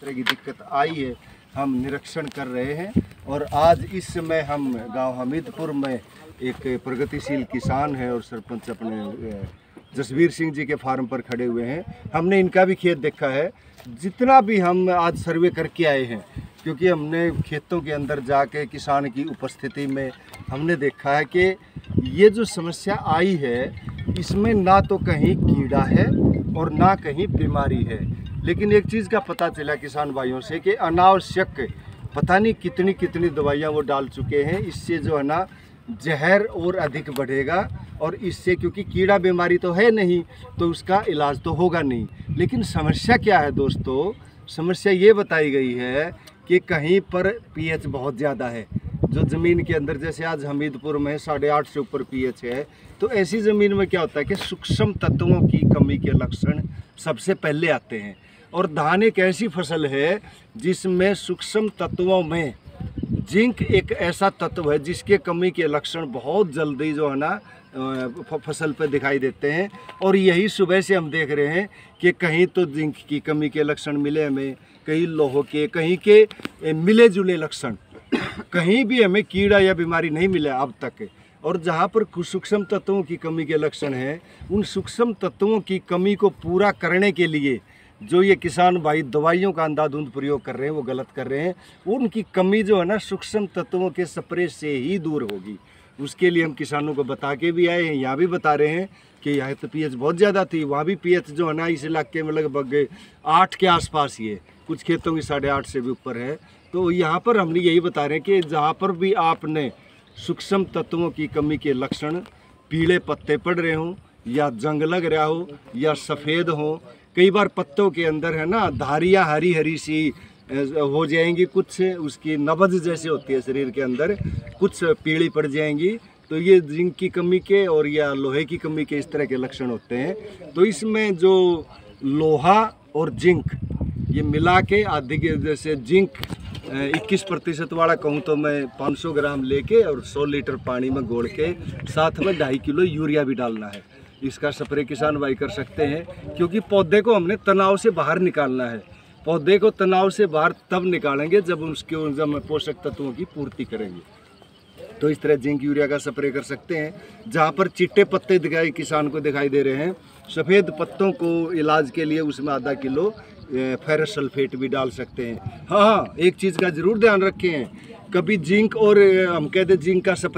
तरह की दिक्कत आई है हम निरीक्षण कर रहे हैं। और आज इस समय हम गांव हमीदपुर में एक प्रगतिशील किसान है और सरपंच अपने जसवीर सिंह जी के फार्म पर खड़े हुए हैं। हमने इनका भी खेत देखा है। जितना भी हम आज सर्वे करके आए हैं, क्योंकि हमने खेतों के अंदर जाके किसान की उपस्थिति में हमने देखा है कि ये जो समस्या आई है इसमें ना तो कहीं कीड़ा है और ना कहीं बीमारी है। लेकिन एक चीज़ का पता चला किसान भाइयों से कि अनावश्यक पता नहीं कितनी कितनी दवाइयाँ वो डाल चुके हैं। इससे जो है ना जहर और अधिक बढ़ेगा और इससे, क्योंकि कीड़ा बीमारी तो है नहीं तो उसका इलाज तो होगा नहीं। लेकिन समस्या क्या है दोस्तों? समस्या ये बताई गई है कि कहीं पर पीएच बहुत ज़्यादा है। जो ज़मीन के अंदर, जैसे आज हमीदपुर में 8.5 से ऊपर पीएच है, तो ऐसी ज़मीन में क्या होता है कि सूक्ष्म तत्वों की कमी के लक्षण सबसे पहले आते हैं। और धान एक ऐसी फसल है जिसमें सूक्ष्म तत्वों में जिंक एक ऐसा तत्व है जिसके कमी के लक्षण बहुत जल्दी जो है ना फसल पे दिखाई देते हैं। और यही सुबह से हम देख रहे हैं कि कहीं तो जिंक की कमी के लक्षण मिले हमें, कहीं लोह के, कहीं के मिले जुले लक्षण, कहीं भी हमें कीड़ा या बीमारी नहीं मिला अब तक। और जहाँ पर सूक्ष्म तत्वों की कमी के लक्षण हैं, उन सूक्ष्म तत्वों की कमी को पूरा करने के लिए जो ये किसान भाई दवाइयों का अंधाधुंध प्रयोग कर रहे हैं वो गलत कर रहे हैं। उनकी कमी जो है ना सूक्ष्म तत्वों के स्प्रे से ही दूर होगी। उसके लिए हम किसानों को बता के भी आए हैं, यहाँ भी बता रहे हैं कि यहाँ तो पीएच बहुत ज़्यादा थी, वहाँ भी पीएच जो है ना इस इलाके में लगभग 8 के आसपास ही है, कुछ खेतों की 8.5 से भी ऊपर है। तो यहाँ पर हमने यही बता रहे हैं कि जहाँ पर भी आपने सूक्ष्म तत्वों की कमी के लक्षण, पीले पत्ते पड़ रहे हों या जंग लग रहा हो या सफ़ेद हो, कई बार पत्तों के अंदर है ना धारियाँ हरी हरी सी हो जाएंगी, कुछ उसकी नब्ज जैसे होती है शरीर के अंदर, कुछ पीली पड़ जाएंगी, तो ये जिंक की कमी के और या लोहे की कमी के इस तरह के लक्षण होते हैं। तो इसमें जो लोहा और जिंक ये मिला के आधे के, जैसे जिंक 21% वाला कहूँ तो मैं 500 ग्राम लेके और 100 लीटर पानी में घोल के साथ में 2.5 किलो यूरिया भी डालना है। इसका स्प्रे किसान भाई कर सकते हैं, क्योंकि पौधे को हमने तनाव से बाहर निकालना है। पौधे को तनाव से बाहर तब निकालेंगे जब उसके पोषक तत्वों की पूर्ति करेंगे। तो इस तरह जिंक यूरिया का स्प्रे कर सकते हैं। जहाँ पर चिट्टे पत्ते किसान को दिखाई दे रहे हैं, सफ़ेद पत्तों को इलाज के लिए उसमें आधा किलो फेरस सल्फेट भी डाल सकते हैं। हाँ, एक चीज़ का ज़रूर ध्यान रखें, कभी जिंक और हम कहते जिंक का स्प्रे